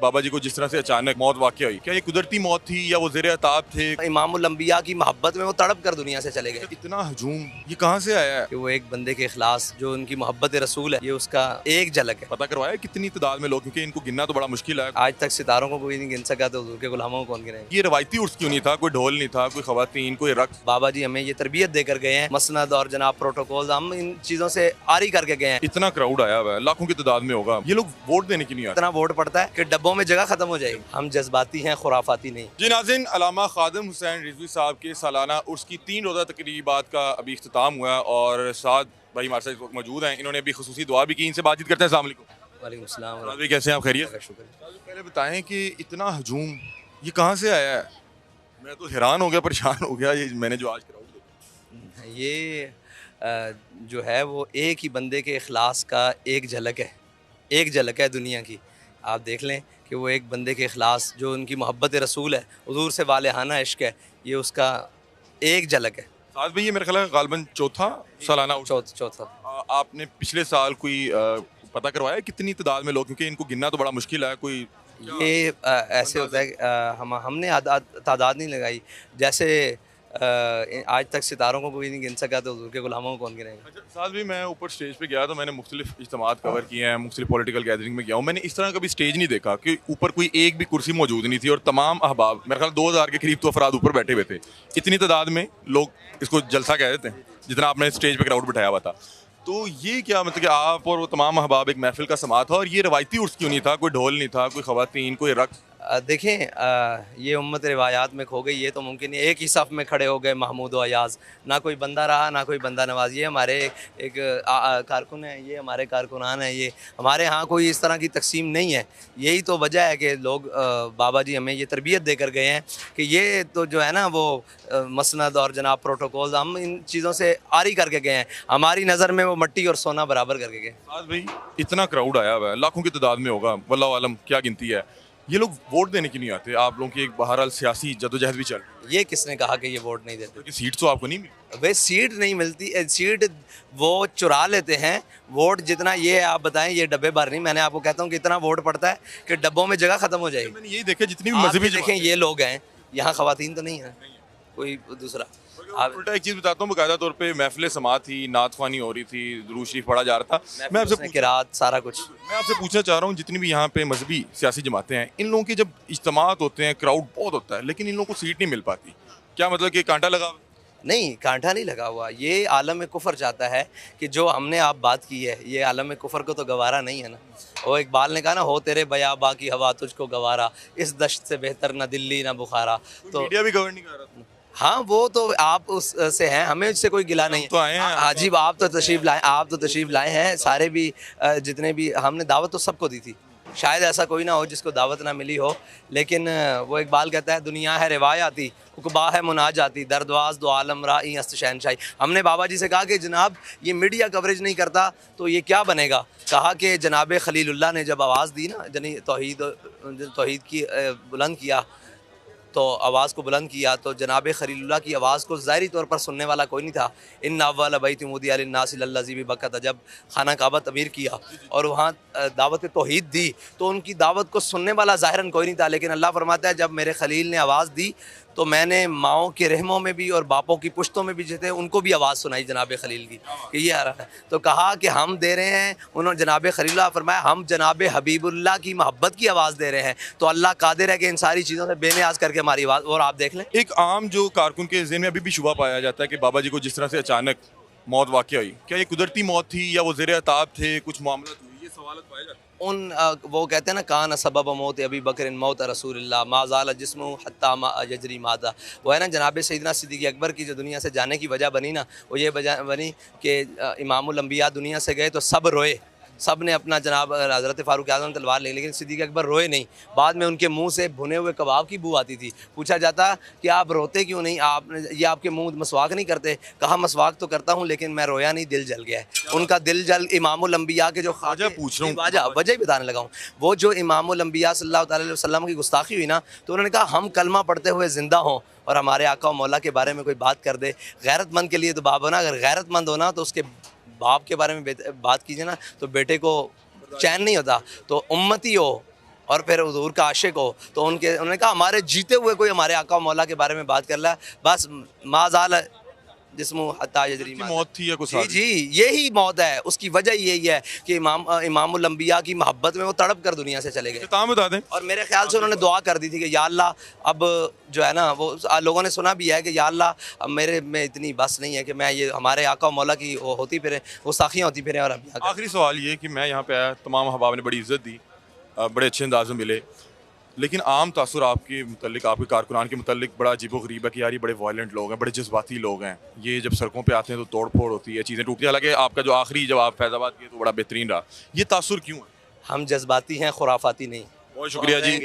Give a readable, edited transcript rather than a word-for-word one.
बाबा जी को जिस तरह से अचानक मौत वाक़या हुई, क्या ये कुदरती मौत थी या वो ज़ेर अताब थे? इमामुल अंबिया की मोहब्बत में वो तड़प कर दुनिया से चले गए। इतना हजूम ये कहाँ से आया है? कि वो एक बंदे के इखलास जो उनकी मोहब्बत रसूल है, ये उसका एक झलक है। पता करवाया कितनी तादाद में लोग, क्योंकि इनको गिनना तो बड़ा मुश्किल है। आज तक सितारों को कोई नहीं गिन सका, तो हुजूर के गुलामों को कौन गिनेगा। ये रवायती उर्स क्यों नहीं था? कोई ढोल नहीं था, कोई खवातीन, कोई रक्स? बाबा जी हमें ये तरबियत देकर गए हैं, मसनद और जनाब प्रोटोकॉल हम इन चीज़ों से आरी करके गए हैं। इतना क्राउड आया हुआ है, लाखों की तादाद में होगा। ये लोग वोट देने के लिए आए। इतना वोट पड़ता है कि डब्बों में जगह खत्म हो जाएगी। हम जज्बाती हैं, खुराफाती नहीं। जी नाज़रीन, अल्लामा खादिम हुसैन रिजवी साहब के सालाना उर्स की 3 रोज़ा तकरीबात का अभी इख्तिताम हुआ और साथ भाई हमारे साथ इस वक्त मौजूद हैं। इन्होंने अभी खुसूसी दुआ भी की। इनसे बातचीत करते हैं। अस्सलाम वालेकुम। वालेकुम सलाम। भाई कैसे हैं आप? खैरियत? शुक्र। पहले बताएं कि इतना हजूम ये कहाँ से आया है? मैं तो हैरान हो गया, परेशान हो गया। ये मैंने जो आज क्राउड देखा। ये जो है वो एक ही बंदे के इखलास का एक झलक है, एक झलक है दुनिया की। आप देख लें कि वो एक बंदे के इखलास जो उनकी मोहब्बत रसूल है, हुजूर से वालेहाना इश्क है, ये उसका एक झलक है। साथ में ये मेरा ख्याल है गालबन चौथा सालाना उर्स। चौथा। आपने पिछले साल कोई पता करवाया कितनी तादाद में लोग, क्योंकि इनको गिनना तो बड़ा मुश्किल है। कोई ये ऐसे होता है कि, हमने तादाद नहीं लगाई। जैसे आज तक सितारों को कोई नहीं गिन सका, तो हुजूर के गुलामों को कौन गिनेगा। अच्छा, साथ भी मैं ऊपर स्टेज पे गया तो मैंने मुख्तलिफ इज्तिमात कवर किए हैं, मुख्तलिफ पॉलिटिकल गैदरिंग में गया हूँ। मैंने इस तरह कभी स्टेज नहीं देखा कि ऊपर कोई एक भी कुर्सी मौजूद नहीं थी और तमाम अहबाब, मेरे ख्याल 2000 के करीब तो अफराद ऊपर बैठे हुए थे। इतनी तादाद में लोग इसको जलसा कह देते हैं जितना आपने स्टेज पे क्राउड बिठाया हुआ था। तो ये क्या मतलब कि आप और वो तमाम अहबाब एक महफिल का समात था, और ये रवायती उर्स क्यों नहीं था? कोई ढोल नहीं था, कोई खवातीन, कोई रक्स? देखें, ये उम्मत रिवायात में खो गई, ये तो मुमकिन नहीं। एक ही सफ़ में खड़े हो गए महमूद व अयाज़, ना कोई बंदा रहा ना कोई बंदा नवाज। ये हमारे एक कारकुन है, ये हमारे कारकुनान हैं। ये हमारे यहाँ कोई इस तरह की तकसीम नहीं है। यही तो वजह है कि लोग बाबा जी हमें ये तरबियत देकर गए हैं कि ये तो जो है ना वो मसनद और जनाब प्रोटोकॉल हम इन चीज़ों से आरी करके गए हैं। हमारी नज़र में वो मट्टी और सोना बराबर करके गए। आज भाई इतना क्राउड आया हुआ है, लाखों की तादाद में होगा, वल्लाह आलम क्या गिनती है। ये लोग वोट देने के लिए आते। आप लोगों की एक बहरहाल सियासी जदोजहद भी चल रही है, ये किसने कहा कि ये वोट नहीं देते। क्योंकि सीट तो आपको नहीं मिली। वे सीट नहीं मिलती, सीट वो चुरा लेते हैं। वोट जितना ये आप बताएं, ये डब्बे भर नहीं। मैंने आपको कहता हूँ कि इतना वोट पड़ता है कि डब्बों में जगह खत्म हो जाएगी। मैंने यही देखा जितनी भी आप मजहबी भी देखें, ये लोग हैं, यहाँ खवातीन तो नहीं है कोई दूसरा। आप उल्टा एक चीज़ बताता हूँ, बाकायदा तौर पे महफिल समात थी, नात ख्वानी हो रही थी, दुरूद शरीफ पढ़ा जा रहा था। किरात सारा कुछ। मैं आपसे पूछना चाह रहा हूँ, जितनी भी यहाँ पे मजहबी सियासी जमातें हैं, इन लोगों के जब इज्तिमात होते हैं, क्राउड बहुत होता है, लेकिन इन लोगों को सीट नहीं मिल पाती। क्या मतलब कि कांटा लगा? नहीं, कांटा नहीं लगा हुआ। ये आलम कुफर चाहता है कि जो हमने आप बात की है, ये आलम कुफर को तो गवारा नहीं है ना। वो इकबाल ने कहा ना, हो तेरे बयाबा की हवा तुझको गवारा, इस दश्त से बेहतर ना दिल्ली ना बुखारा। तो मीडिया भी कवर नहीं कर रहा था। हाँ, वो तो आप उससे हैं, हमें उससे कोई गिला नहीं है। तो आए हैं अजीब, आप तो तशरीफ़ लाए हैं। सारे भी जितने भी हमने दावत तो सबको दी थी। शायद ऐसा कोई ना हो जिसको दावत ना मिली हो, लेकिन वो इकबाल कहता है, दुनिया है रिवायाती, उकबा है मुनाजाती, दर्दवाज दो आलम राई हस्त शहनशाही। हमने बाबा जी से कहा कि जनाब ये मीडिया कवरेज नहीं करता तो ये क्या बनेगा। कहा कि जनाब खलीलुल्लाह ने जब आवाज़ दी ना, जनी तौहीद की बुलंद किया, तो आवाज़ को बुलंद किया, तो जनाब खलीलुल्लाह की आवाज़ को ज़ाहिरी तौर पर सुनने वाला कोई नहीं था। इन अव्वल बैत वुदिअ लिन्नास लल्लज़ी बिबक्कत, जब खाना काबा तमीर किया और वहाँ दावत तौहीद दी, तो उनकी दावत को सुनने वाला ज़ाहिरन कोई नहीं था। लेकिन अल्लाह फरमाता है, जब मेरे खलील ने आवाज़ दी तो मैंने माओं के रहमों में भी और बापों की पुश्तों में भी जो थे उनको भी आवाज़ सुनाई जनाब खलील की कि ये आ रहा है। तो कहा कि हम दे रहे हैं, उन्होंने जनाब खलीलुल्लाह फरमाया हम जनाब हबीबुल्लाह की मोहब्बत की आवाज़ दे रहे हैं। तो अल्लाह कादिर है कि इन सारी चीज़ों से बेनियाज करके हमारी आवाज़। और आप देख लें, एक आम जो कारकुन के ज़हन में अभी भी शुबा पाया जाता है कि बाबा जी को जिस तरह से अचानक मौत वाक़या हुई, क्या ये कुदरती मौत थी या वो ज़ेर अताब थे, कुछ मामला हुई? ये सवाल पाए जाते हैं। वो कहते हैं ना, कान सबब मौत अबी बकर मौत रसूलुल्लाह माज़ाल जिस्मु हत्ता मा यजरी मादा। वो है ना, जनाब सैयदना सिद्दीक़ अकबर की जो दुनिया से जाने की वजह बनी ना, वो ये वजह बनी कि इमामुल अंबिया दुनिया से गए तो सब रोए। सब ने अपना जनाब हज़रत फ़ारूक आज़म तलवार ले, लेकिन सिद्दीक़ अकबर रोए नहीं। बाद में उनके मुंह से भुने हुए कबाब की बू आती थी। पूछा जाता कि आप रोते क्यों नहीं, ये आपके मुंह मसवाक नहीं करते। कहा मसवाक तो करता हूँ, लेकिन मैं रोया नहीं, दिल जल गया है। उनका दिल जल इमामुल अंबिया के जो वजह पूछ रहा हूँ, वजह ही बताने लगा हूँ। वो जो इमामुल अंबिया सल्लल्लाहु अलैहि वसल्लम की गुस्ताखी हुई ना, तो उन्होंने कहा हम कलमा पढ़ते हुए ज़िंदा हों और हमारे आका और मौला के बारे में कोई बात कर दे। गैरतमंद के लिए तो बाप होना, अगर गैरतमंद होना तो उसके बाप के बारे में बात कीजिए ना, तो बेटे को चैन नहीं होता। तो उम्मती हो, और फिर हुजूर का आशिक हो तो उन्होंने कहा हमारे जीते हुए कोई हमारे आका मौला के बारे में बात कर रहा है, बस माजाल जिस्मु हत्ता यजरी की मौत थी या कुछ जी जी, यही मौत है। उसकी वजह यही है कि इमामुल अंबिया की मोहब्बत में वो तड़प कर दुनिया से चले गए। इख्तिताम बता दें। और मेरे ख्याल से उन्होंने दुआ कर दी थी कि या अल्लाह, अब जो है ना वो लोगों ने सुना भी है कि या अल्लाह अब मेरे में इतनी बस नहीं है कि मैं ये हमारे आका मौला की वो होती फिरे, वो साखियाँ होती फिरें और अम्बिया आखिरी सवाल ये कि मैं यहाँ पे आया, तमाम अहबाब ने बड़ी इज्जत दी, बड़े अच्छे अंदाज में मिले, लेकिन आम तासुर आपके मुतल्लिक, आपके कारकुनान के मुतल्लिक बड़ा अजीबोगरीब है कि यार ये बड़े वायलेंट लोग हैं, बड़े जज्बाती लोग हैं, ये जब सड़कों पे आते हैं तो तोड़ फोड़ होती है, चीज़ें टूटती हैं। हालांकि आपका जो आखिरी जवाब फैज़ाबाद के तो बड़ा बेहतरीन रहा, ये तासुर क्यों है? हम जज्बाती हैं, खुराफाती नहीं। बहुत शुक्रिया जी।